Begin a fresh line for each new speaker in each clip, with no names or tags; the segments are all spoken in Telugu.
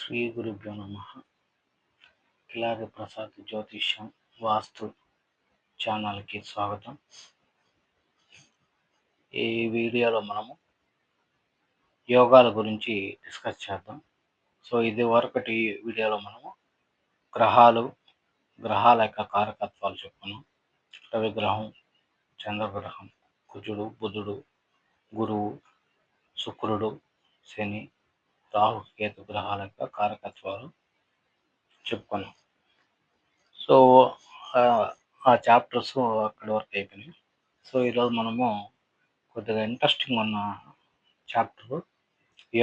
శ్రీ గురుభ్యో నమ. కిలారి ప్రసాద్ జ్యోతిష్యం వాస్తు ఛానల్కి స్వాగతం. ఈ వీడియోలో మనము యోగాల గురించి డిస్కస్ చేద్దాం. ఇది వరకటి వీడియోలో మనము గ్రహాల యొక్క కారకత్వాలు చెప్పుకున్నాం. రవిగ్రహం, చంద్రగ్రహం, కుజుడు, బుధుడు, గురువు, శుక్రుడు, శని, రాహు, కేతు గ్రహాల యొక్క కారకత్వాలు చెప్పుకున్నాం. ఆ చాప్టర్స్ అక్కడి వరకు అయిపోయినాయి. ఈరోజు మనము కొద్దిగా ఇంట్రెస్టింగ్ ఉన్న చాప్టర్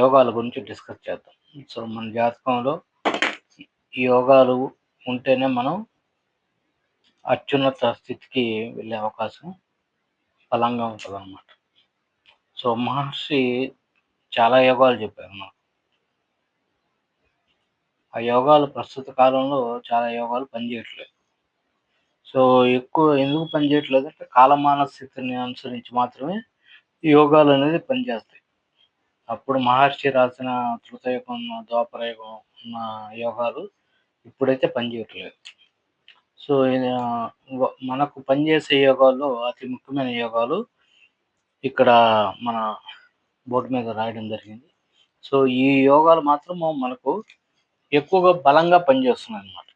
యోగాల గురించి డిస్కస్ చేద్దాం. మన జాతకంలో యోగాలు ఉంటేనే మనం అత్యున్నత స్థితికి వెళ్ళే అవకాశం బలంగా ఉంటుంది అన్నమాట. మహర్షి చాలా యోగాలు చెప్పారు మనకు. ఆ యోగాలు ప్రస్తుత కాలంలో చాలా యోగాలు పనిచేయట్లేదు. ఎక్కువ ఎందుకు పనిచేయట్లేదు అంటే కాలమాన స్థితిని అనుసరించి మాత్రమే యోగాలు అనేది పనిచేస్తాయి. అప్పుడు మహర్షి రాసిన త్రేతాయుగం, ద్వాపరయుగం ఉన్న యోగాలు ఇప్పుడైతే పనిచేయట్లేదు. మనకు పనిచేసే యోగాల్లో అతి ముఖ్యమైన యోగాలు ఇక్కడ మన బోర్డు మీద రాయడం జరిగింది. ఈ యోగాలు మాత్రం మనకు ఎక్కువగా బలంగా పనిచేస్తున్నాయి అన్నమాట.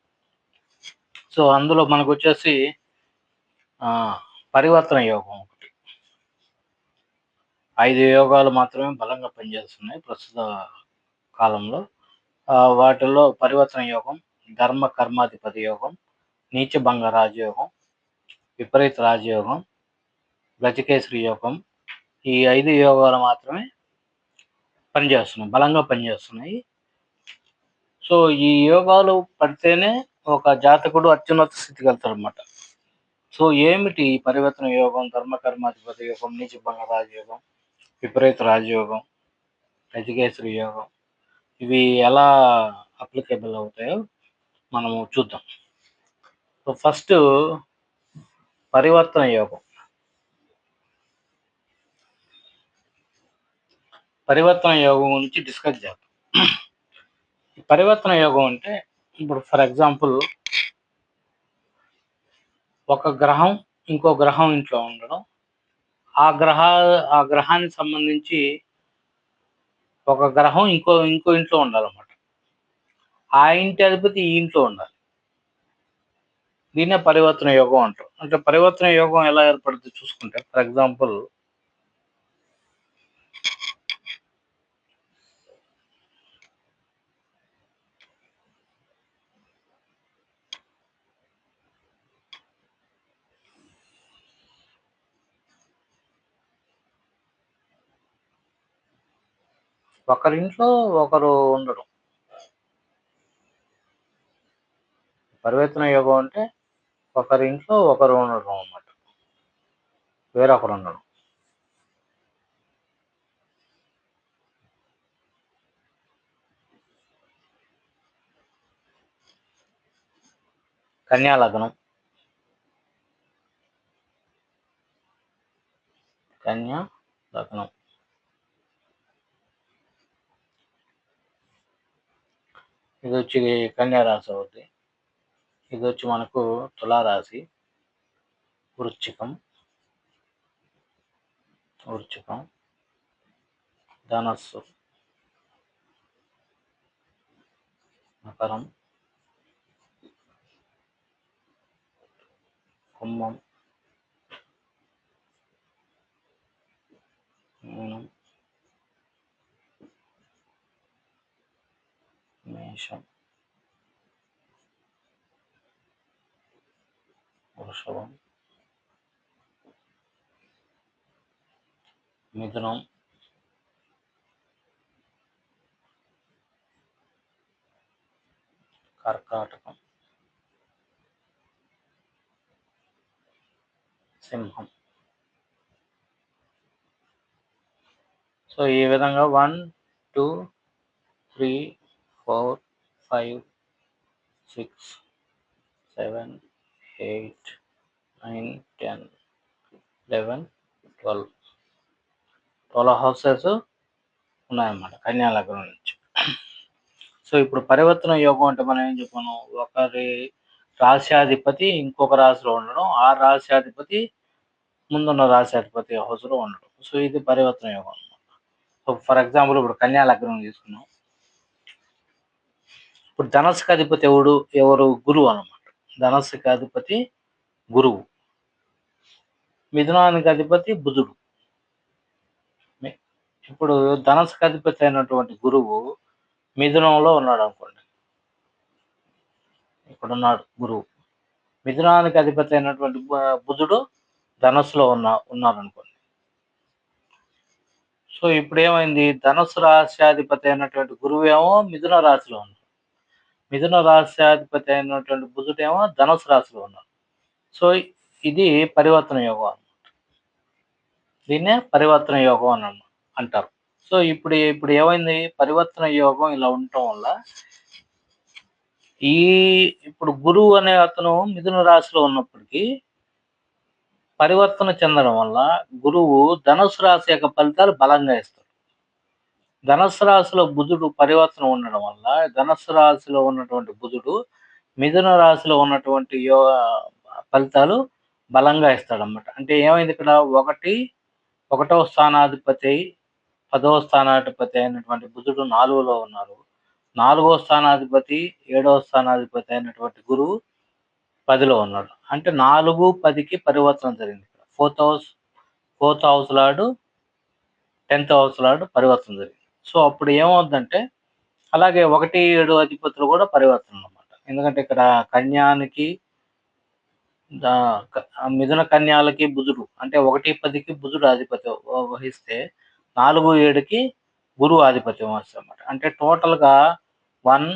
అందులో మనకు వచ్చేసి పరివర్తన యోగం ఒకటి. 5 యోగాలు మాత్రమే బలంగా పనిచేస్తున్నాయి ప్రస్తుత కాలంలో. వాటిల్లో పరివర్తన యోగం, ధర్మ కర్మాధిపతి యోగం, నీచభంగ రాజయోగం, విపరీత రాజయోగం, గజకేసరి యోగం, ఈ 5 యోగాలు మాత్రమే పనిచేస్తున్నాయి, బలంగా పనిచేస్తున్నాయి. ఈ యోగాలు పడితేనే ఒక జాతకుడు అత్యున్నత స్థితికి వెళ్తాడు అన్నమాట. ఏమిటి పరివర్తన యోగం, ధర్మ కర్మాధిపతి యోగం, నీచభంగ రాజయోగం, విపరీత రాజయోగం, గజకేసరి యోగం, ఇవి ఎలా అప్లికేబుల్ అవుతాయో మనము చూద్దాం. ఫస్ట్ పరివర్తన యోగం. పరివర్తన యోగం గురించి డిస్కస్ చేద్దాం. పరివర్తన యోగం అంటే ఇప్పుడు ఫర్ ఎగ్జాంపుల్ ఒక గ్రహం ఇంకో గ్రహం ఇంట్లో ఉండడం, ఆ గ్రహానికి సంబంధించి ఒక గ్రహం ఇంకో ఇంట్లో ఉండాలన్నమాట. ఆ ఇంటి అధిపతి ఈ ఇంట్లో ఉండాలి. దీన్నే పరివర్తన యోగం అంటారు. అంటే పరివర్తన యోగం ఎలా ఏర్పడుతుంది చూసుకుంటే, ఫర్ ఎగ్జాంపుల్ ఒకరింట్లో ఒకరు ఉండడం. పరివర్తన యోగం అంటే ఒకరింట్లో ఒకరు ఉండడం అన్నమాట, వేరొకరు ఉండడం. కన్యా లగ్నం, ఇది వచ్చి కన్యా రాశి అవుద్ది. ఇది వచ్చి మనకు తులారాశి, వృశ్చికం, ధనస్సు, మకరం, కుంభం, మీనం, మేషం, వృషభం, మిథునం, కర్కాటకం, సింహం. ఈ విధంగా 1 2 3 4 5 6 7 8 9 10 11 12 హౌసెస్ ఉన్నాయన్నమాట కన్యా లగ్నం నుంచి. సో ఇప్పుడు పరివర్తన యోగం అంటే మనం ఏం చెప్పాను? ఒకరి రాశ్యాధిపతి ఇంకొక రాశిలో ఉండడం. ఆ రాశ్యాధిపతి ముందున్న రాశ్యాధిపతి హౌస్‌లో ఉండడం. సో ఇది పరివర్తన యోగం. సో ఫర్ ఎగ్జాంపుల్ ఇప్పుడు కన్యా లగ్నం తీసుకున్నాం. ఇప్పుడు ధనస్సుకి అధిపతి ఎవరు? గురువు అన్నమాట. ధనస్సుకి అధిపతి గురువు. మిథునానికి అధిపతి బుధుడు. మి ఇప్పుడు ధనస్సుకి అధిపతి అయినటువంటి గురువు మిథునంలో ఉన్నాడనుకోండి. ఇక్కడున్నాడు గురువు. మిథునానికి అధిపతి అయినటువంటి బుధుడు ధనస్సులో ఉన్నారనుకోండి. సో ఇప్పుడేమైంది? ధనుస్సు రాశ్యాధిపతి అయినటువంటి గురువేమో మిథున రాశిలో ఉన్నాడు. మిథున రాశ్యాధిపతి అయినటువంటి బుధుడేమో ధనుసు రాశిలో ఉన్నాడు. సో ఇది పరివర్తన యోగం అన్నమాట. దీన్నే పరివర్తన యోగం అని అంటారు. సో ఇప్పుడు ఏమైంది? పరివర్తన యోగం ఇలా ఉండటం వల్ల ఇప్పుడు గురువు అనే అతను మిథున రాశిలో ఉన్నప్పటికీ పరివర్తన చెందడం వల్ల గురువు ధనుసు రాశి యొక్క ఫలితాలు బలంగా ఇస్తాడు. ధనుసు రాశిలో బుధుడు పరివర్తన ఉండడం వల్ల ధనుసు రాశిలో ఉన్నటువంటి బుధుడు మిథున రాశిలో ఉన్నటువంటి ఫలితాలు బలంగా ఇస్తాడన్నమాట. అంటే ఏమైంది ఇక్కడ? ఒకటవ స్థానాధిపతి 10వ స్థానాధిపతి అయినటువంటి బుధుడు 4లో ఉన్నారు. 4వ స్థానాధిపతి 7వ స్థానాధిపతి అయినటువంటి గురువు 10లో ఉన్నాడు. అంటే 4, 10కి పరివర్తన జరిగింది. Fourth house lord 10th house lord పరివర్తన జరిగింది. సో అప్పుడు ఏమవుద్దంటే అలాగే 1, 7 అధిపతులు కూడా పరివర్తన అన్నమాట. ఎందుకంటే ఇక్కడ కన్యానికి మిథున కన్యాలకి బుధుడు అంటే 1, 10కి బుధుడు ఆధిపత్యం వహిస్తే 4, 7కి గురువు ఆధిపత్యం వహిస్తాడన్నమాట. అంటే టోటల్‌గా 1,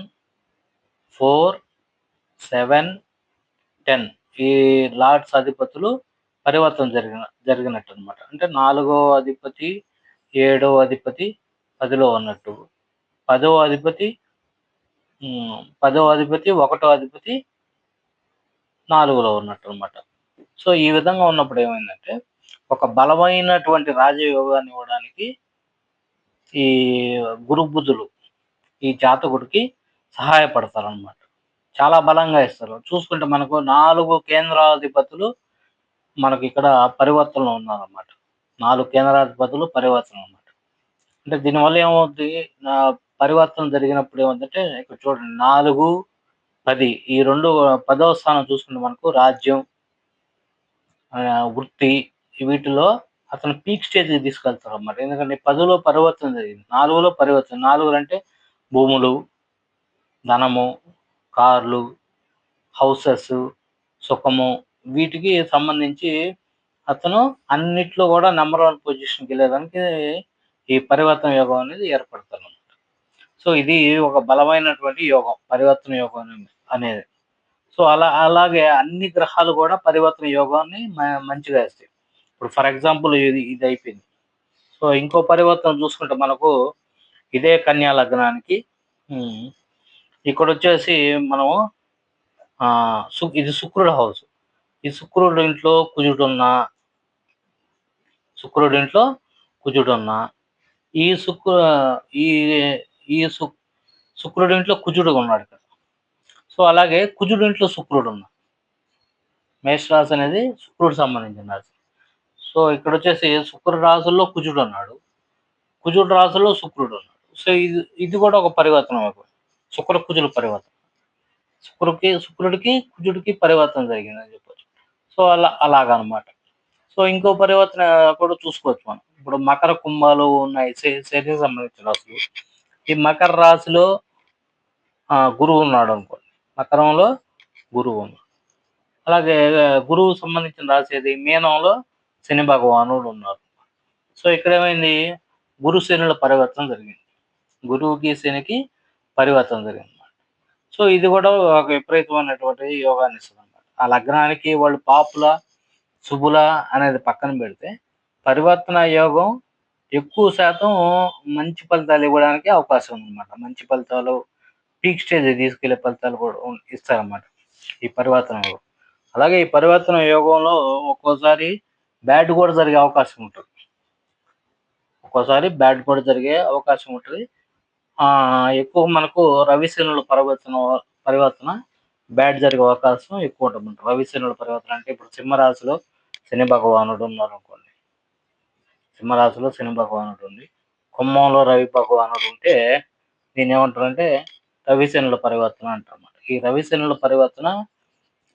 4, 7, 10 ఈ లార్డ్స్ అధిపతులు పరివర్తన జరిగినట్టు అన్నమాట. అంటే 4వ అధిపతి 7వ అధిపతి 10లో ఉన్నట్టు. 10వ అధిపతి 1వ అధిపతి 4లో ఉన్నట్టు అన్నమాట. సో ఈ విధంగా ఉన్నప్పుడు ఏమైందంటే ఒక బలమైనటువంటి రాజయోగాన్ని ఇవ్వడానికి ఈ గురు బుధులు ఈ జాతకుడికి సహాయపడతారన్నమాట. చాలా బలంగా ఇస్తారు. చూసుకుంటే మనకు 4 కేంద్రాధిపతులు మనకి ఇక్కడ పరివర్తనలో ఉన్నారన్నమాట. 4 కేంద్రాధిపతులు పరివర్తన అన్నమాట. అంటే దీనివల్ల ఏమవుద్ది? పరివర్తన జరిగినప్పుడు ఏమవుద్దంటే ఇక్కడ చూడండి 4, 10 ఈ 10వ స్థానం చూసుకుంటే మనకు రాజ్యం, వృత్తి వీటిలో అతను పీక్ స్టేజ్‌కి తీసుకెళ్తారన్నమాట. ఎందుకంటే 10లో పరివర్తన జరిగింది. 4లో పరివర్తన. 4 అంటే భూములు, ధనము, కార్లు, హౌసెస్, సుఖము వీటికి సంబంధించి అతను అన్నిట్లో కూడా నంబర్ 1 పొజిషన్‌కెళ్ళేదానికి ఈ పరివర్తన యోగం అనేది ఏర్పడతారన్నమాట. సో ఇది ఒక బలమైనటువంటి యోగం. పరివర్తన యోగం అనేది. సో అలాగే అన్ని గ్రహాలు కూడా పరివర్తన యోగాన్ని మంచిగా ఇస్తాయి. ఇప్పుడు ఫర్ ఎగ్జాంపుల్ ఇది అయిపోయింది. సో ఇంకో పరివర్తన చూసుకుంటే మనకు ఇదే కన్యా లగ్నానికి ఇక్కడొచ్చేసి మనము ఇది శుక్రుడు హౌస్. ఈ శుక్రుడి ఇంట్లో కుజుడున్నా ఈ శుక్రుడి ఇంట్లో కుజుడు ఉన్నాడు కదా. సో అలాగే కుజుడి ఇంట్లో శుక్రుడు ఉన్నాడు. మేషరాశి అనేది శుక్రుడు సంబంధించిన రాశి. సో ఇక్కడ వచ్చేసి శుక్ర రాశుల్లో కుజుడు ఉన్నాడు. కుజుడు రాశుల్లో శుక్రుడు ఉన్నాడు. సో ఇది కూడా ఒక పరివర్తన అయిపోయింది. శుక్ర కుజుల పరివర్తన. శుక్రుడికి కుజుడికి పరివర్తన జరిగిందని చెప్పొచ్చు. సో అలాగనమాట. సో ఇంకో పరివర్తన కూడా చూసుకోవచ్చు మనం. ఇప్పుడు మకర కుంభాలు ఉన్నాయి శనికి సంబంధించిన రాశులు. ఈ మకర రాశిలో గురువు ఉన్నాడు అనుకోండి. మకరంలో గురువు ఉన్నాడు. అలాగే గురువు సంబంధించిన రాశి ఏది? మీనంలో శని భగవానుడు ఉన్నారు. సో ఇక్కడ ఏమైంది? గురు శనుల పరివర్తన జరిగింది. గురువుకి శనికి పరివర్తన జరిగింది. సో ఇది కూడా ఒక విపరీతమైనటువంటి యోగాన్ని ఇస్తుందన్నమాట. ఆ లగ్నానికి వాళ్ళు పాపులా శుభులా అనేది పక్కన పెడితే పరివర్తన యోగం ఎక్కువ శాతం మంచి ఫలితాలు ఇవ్వడానికి అవకాశం ఉందన్నమాట. మంచి ఫలితాలు పీక్ స్టేజ్ తీసుకెళ్లే ఫలితాలు కూడా ఇస్తారన్నమాట ఈ పరివర్తన యోగం. అలాగే ఈ పరివర్తన యోగంలో ఒక్కోసారి బ్యాడ్ కూడా జరిగే అవకాశం ఉంటుంది. ఎక్కువ మనకు రవిశనుల పరివర్తన బ్యాడ్ జరిగే అవకాశం ఎక్కువ ఉంటదన్నమాట. రవిశనుల పరివర్తన అంటే ఇప్పుడు సింహరాశిలో శని భగవానుడు ఉన్నారనుకోండి. సింహరాశిలో శని భగవానుడు ఉండి, కుంభంలో రవి భగవానుడు ఉంటే దీన్నేమంటారంటే రవిశనుల పరివర్తన అంటారన్నమాట. ఈ రవిశనుల పరివర్తన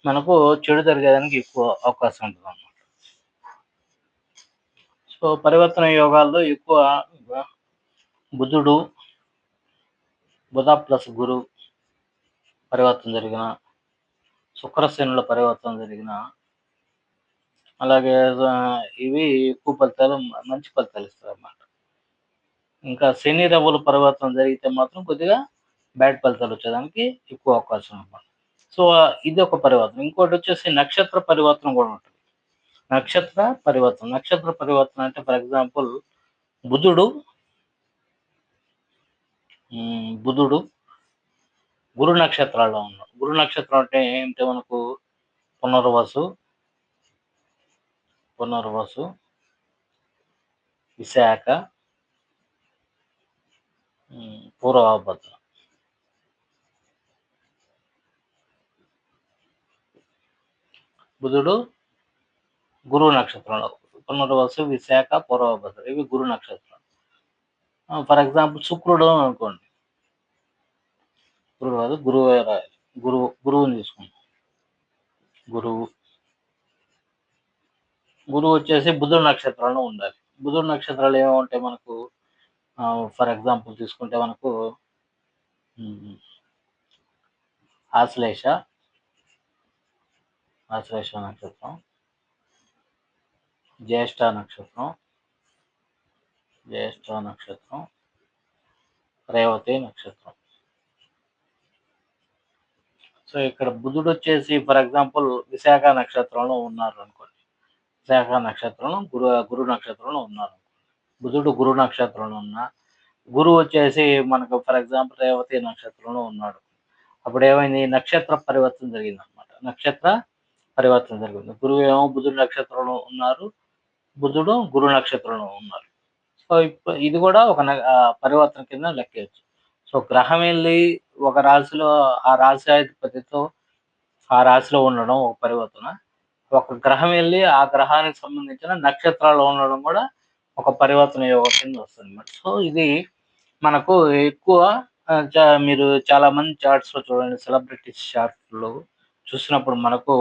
మనకు చెడు జరిగేదానికి ఎక్కువ అవకాశం ఉంటదన్నమాట. సో, పరివర్తన యోగాల్లో ఎక్కువ బుధుడు, బుధ ప్లస్ గురు పరివర్తన జరిగిన, శుక్రశనుల పరివర్తన జరిగిన, అలాగే ఇవి ఎక్కువ ఫలితాలు మంచి ఫలితాలు ఇస్తాయన్నమాట. ఇంకా శని రవుల పరివర్తన జరిగితే మాత్రం కొద్దిగా బ్యాడ్ ఫలితాలు వచ్చేదానికి ఎక్కువ అవకాశం అన్నమాట. సో, ఇదొక పరివర్తన. ఇంకోటొచ్చేసి నక్షత్ర పరివర్తన గూడా ఉంటది. నక్షత్ర పరివర్తన అంటే ఫర్ ఎగ్జాంపుల్ బుధుడు బుధుడు గురు నక్షత్రాల్లో ఉన్నాడు. గురు నక్షత్రం అంటే ఏంటి మనకు పునర్వసు, విశాఖ, పూర్వభద్ర. బుధుడు గురువు నక్షత్రంలో పునర్వసు, విశాఖ, పూర్వభద్ర ఇవి గురు నక్షత్రాలు. ఫర్ ఎగ్జాంపుల్ శుక్రుడు అనుకోండి. శుక్రుడు కాదు గురువే రాయాలి. గురువుని తీసుకుంటాం. గురువు వచ్చేసి బుధుడు నక్షత్రంలో ఉండాలి. బుధుడు నక్షత్రాలు ఏముంటాయి మనకు ఫర్ ఎగ్జాంపుల్ తీసుకుంటే మనకు ఆశ్లేష నక్షత్రం, జ్యేష్ఠ నక్షత్రం, రేవతి నక్షత్రం. సో, ఇక్కడ బుధుడు వచ్చేసి ఫర్ ఎగ్జాంపుల్ విశాఖ నక్షత్రంలో ఉన్నారు అనుకోండి. విశాఖ నక్షత్రంలో గురు నక్షత్రంలో ఉన్నారు. బుధుడు గురు నక్షత్రంలో ఉన్న, గురువు వచ్చేసి మనకు ఫర్ ఎగ్జాంపుల్ రేవతి నక్షత్రంలో ఉన్నాడు. అప్పుడు ఏమైంది నక్షత్ర పరివర్తన జరిగిందనమాట. గురువు ఏమో బుధుడు నక్షత్రంలో ఉన్నారు. బుధుడు గురు నక్షత్రంలో ఉన్నారు. సో, ఇది కూడా ఒక పరివర్తన కింద లెక్కేయొచ్చు. సో, గ్రహం వెళ్ళి ఒక రాశిలో ఆ రాశ్యాధిపతితో ఆ రాశిలో ఉండడం ఒక పరివర్తన. ఒక గ్రహం వెళ్ళి ఆ గ్రహానికి సంబంధించిన నక్షత్రాల్లో ఉండడం కూడా ఒక పరివర్తన యోగం కింద వస్తుందన్నమాట. సో, ఇది మనకు ఎక్కువ మీరు చాలా మంది చార్ట్స్‌లో చూడండి సెలబ్రిటీస్ చార్ట్‌లో చూసినప్పుడు మనకు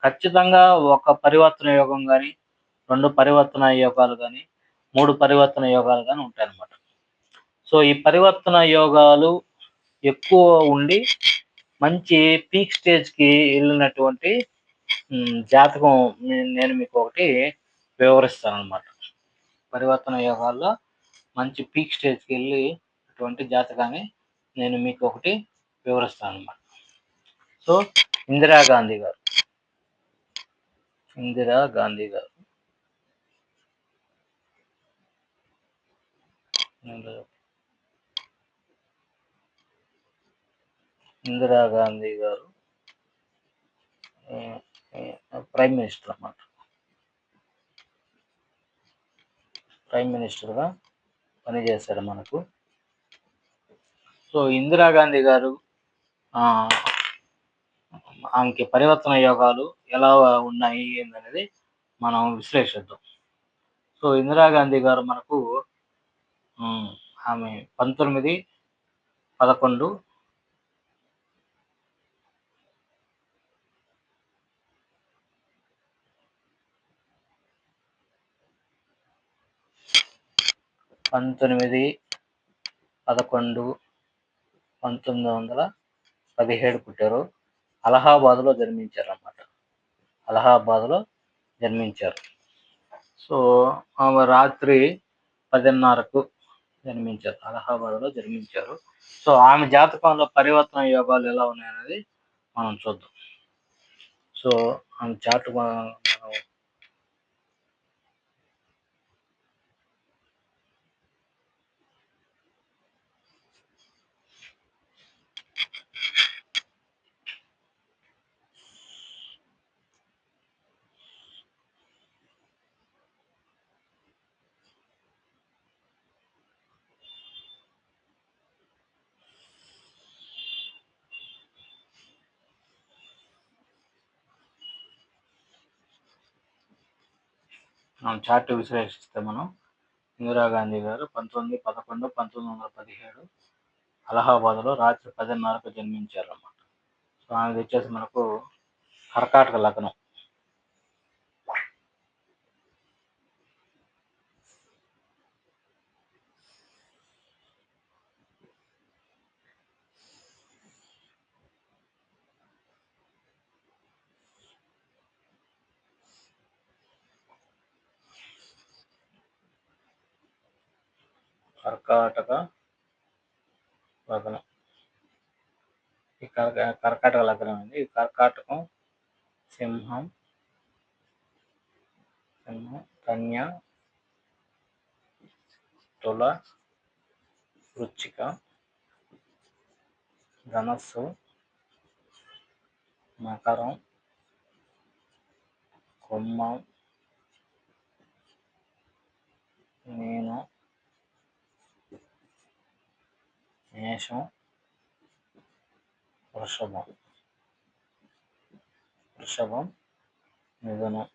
ఖచ్చితంగా ఒక పరివర్తన యోగం గాని, 2 పరివర్తన యోగాలు గాని, 3 పరివర్తన యోగాలు గాని ఉంటాయన్నమాట. సో, ఈ పరివర్తన యోగాలు ఎక్కువ ఉండి మంచి పీక్ స్టేజ్‌కి ఎళ్ళినటువంటి జాతకం నేను మీకు ఒకటి వివరిస్తానన్నమాట. పరివర్తన యోగాల్లో మంచి పీక్ స్టేజ్‌కెళ్ళి అటువంటి జాతకాన్ని నేను మీకు ఒకటి వివరిస్తానన్నమాట. సో, ఇందిరాగాంధీ గారు. ఇందిరాగాంధీ గారు ప్రైమ్ మినిస్టర్ అన్నమాట. ప్రైమ్ మినిస్టర్‌గా పనిచేశారు మనకు. సో, ఇందిరాగాంధీ గారు ఆమెకి పరివర్తన యోగాలు ఎలా ఉన్నాయి ఏందనేది మనం విశ్లేషిద్దాం. సో, ఇందిరాగాంధీ గారు మనకు ఆమె 19, 11 1917 పుట్టారు. అలహాబాద్‌లో జన్మించారన్నమాట. అలహాబాద్‌లో జన్మించారు. సో, ఆమె రాత్రి 10:30కు జన్మించారు. అలహాబాద్‌లో జన్మించారు. సో, ఆమె జాతకంలో పరివర్తన యోగాలు ఎలా ఉన్నాయనేది మనం చూద్దాం. సో, ఆమె చార్ట్ మనం మనం చార్ట్ విశ్లేషిస్తే మనం ఇందిరాగాంధీ గారు 19/11/1917 అలహాబాద్లో రాత్రి 10:30కు జన్మించారన్నమాట. సో ఆమెది వచ్చేసి మనకు కర్కాటక లగ్నం. కర్కాటక లగ్నం. ఈ కర్కాటక లగ్నం అండి. ఈ కర్కాటకం, సింహం, కన్య, తుల, వృశ్చిక, ధనస్సు, మకరం, కుంభం, మీనం, మేషం, వృషభం, మిథునం.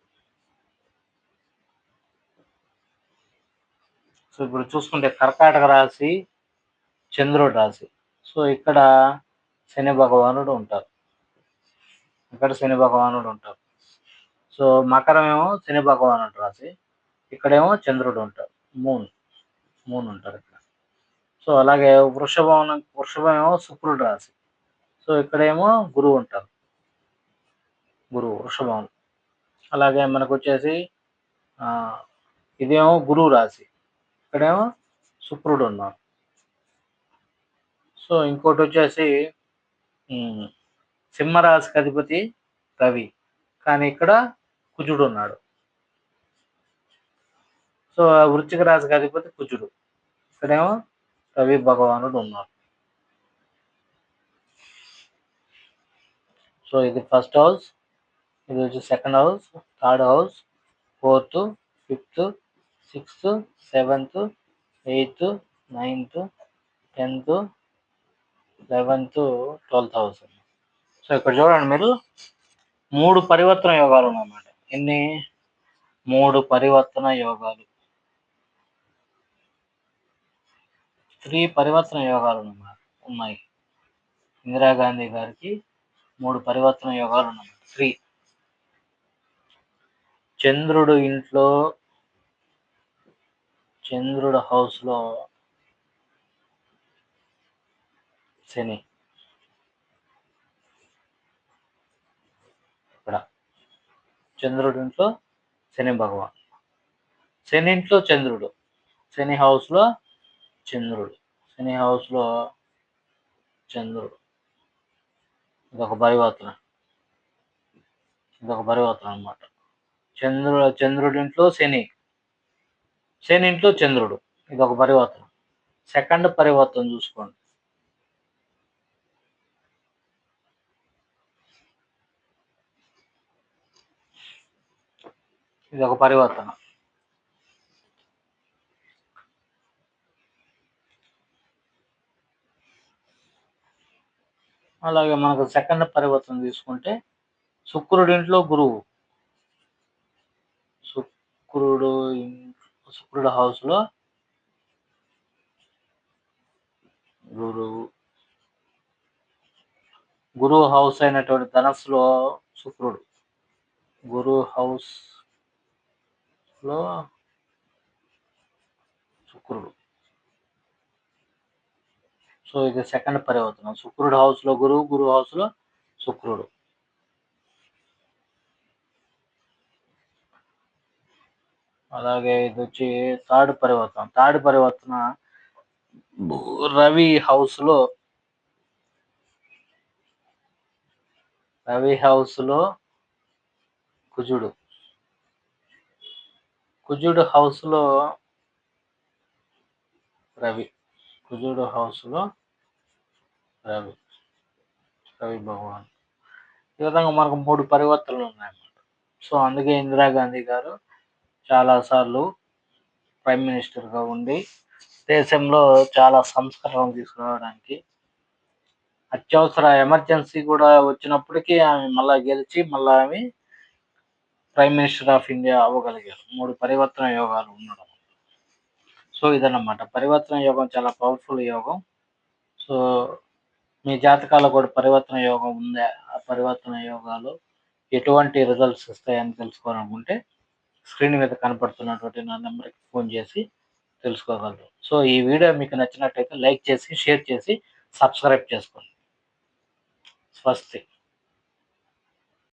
సో ఇప్పుడు చూసుకుంటే కర్కాటక రాశి చంద్రుడి రాశి. సో ఇక్కడ శని భగవానుడు ఉంటారు. సో మకరం ఏమో శని భగవానుడు రాశి, ఇక్కడేమో చంద్రుడు ఉంటారు. మూన్ ఉంటారు ఇక్కడ. సో అలాగే వృషభం ఏమో శుక్రుడు రాశి. సో ఇక్కడేమో గురువు ఉంటారు. వృషభం. అలాగే మనకు వచ్చేసి ఇదేమో గురువు రాశి, ఇక్కడేమో శుక్రుడు ఉన్నారు. సో ఇంకోటి వచ్చేసి సింహరాశికి అధిపతి రవి, కానీ ఇక్కడ కుజుడు ఉన్నాడు. సో వృశ్చిక రాశికి అధిపతి కుజుడు, ఇక్కడేమో రవి భగవానుడు ఉన్నారు. సో ఇది ఫస్ట్ హౌస్, ఇది వచ్చి second house, third house, 4th, 5th, 6th, 7th, 8th, 9th, 10th, 11th, 12th house. So ఇక్కడ చూడండి మీరు 3 పరివర్తన యోగాలు ఉన్నాయన్నమాట. ఎన్ని? 3 పరివర్తన యోగాలు, 3 పరివర్తన యోగాలు ఉన్నాయి. ఇందిరాగాంధీ గారికి 3 పరివర్తన యోగాలు ఉన్నాయి. 3. చంద్రుడు ఇంట్లో, చంద్రుడు హౌస్లో శని, ఇక్కడ చంద్రుడి ఇంట్లో శని భగవాన్, శని ఇంట్లో చంద్రుడు, శని హౌస్లో చంద్రుడు, ఇదొక పరివర్తన అన్నమాట. చంద్రుడి ఇంట్లో శని ఇంట్లో చంద్రుడు, ఇదొక పరివర్తన. సెకండ్ పరివర్తన చూసుకోండి. ఇదొక పరివర్తన. అలాగే మనకు సెకండ్ పరివర్తన తీసుకుంటే శుక్రుడి ఇంట్లో గురువు, శుక్రుడు హౌస్లో గురువు హౌస్ అయినటువంటి ధనస్సులో శుక్రుడు, గురువు హౌస్లో శుక్రుడు. సో ఇది సెకండ్ పరివర్తన. శుక్రుడు హౌస్లో గురువు హౌస్లో శుక్రుడు. అలాగే ఇది వచ్చి థర్డ్ పరివర్తన. రవి హౌస్లో కుజుడు, హౌస్లో రవి, రవి భగవాన్. ఈ విధంగా మనకు 3 పరివర్తనలు ఉన్నాయన్నమాట. సో అందుకే ఇందిరాగాంధీ గారు చాలాసార్లు ప్రైమ్ మినిస్టర్గా ఉండి దేశంలో చాలా సంస్కరణలు తీసుకురావడానికి, అత్యవసర ఎమర్జెన్సీ కూడా వచ్చినప్పటికీ ఆమె మళ్ళా గెలిచి ఆమె ప్రైమ్ మినిస్టర్ ఆఫ్ ఇండియా అవ్వగలిగారు. 3 పరివర్తన యోగాలు ఉండడం. సో, ఇదన్నమాట. పరివర్తన యోగం చాలా పవర్‌ఫుల్ యోగం. సో, మీ జాతకాల్లో కూడా పరివర్తన యోగం ఉందా? ఆ పరివర్తన యోగాలు ఎటువంటి రిజల్ట్స్ ఇస్తాయని తెలుసుకోవాలనుకుంటే, స్క్రీన్ మీద కనపడుతున్నటువంటి నా నంబర్‌కి ఫోన్ చేసి తెలుసుకోగలరు. సో, ఈ వీడియో మీకు నచ్చినట్టయితే లైక్ చేసి, షేర్ చేసి, సబ్స్క్రైబ్ చేసుకోండి. స్వస్తి.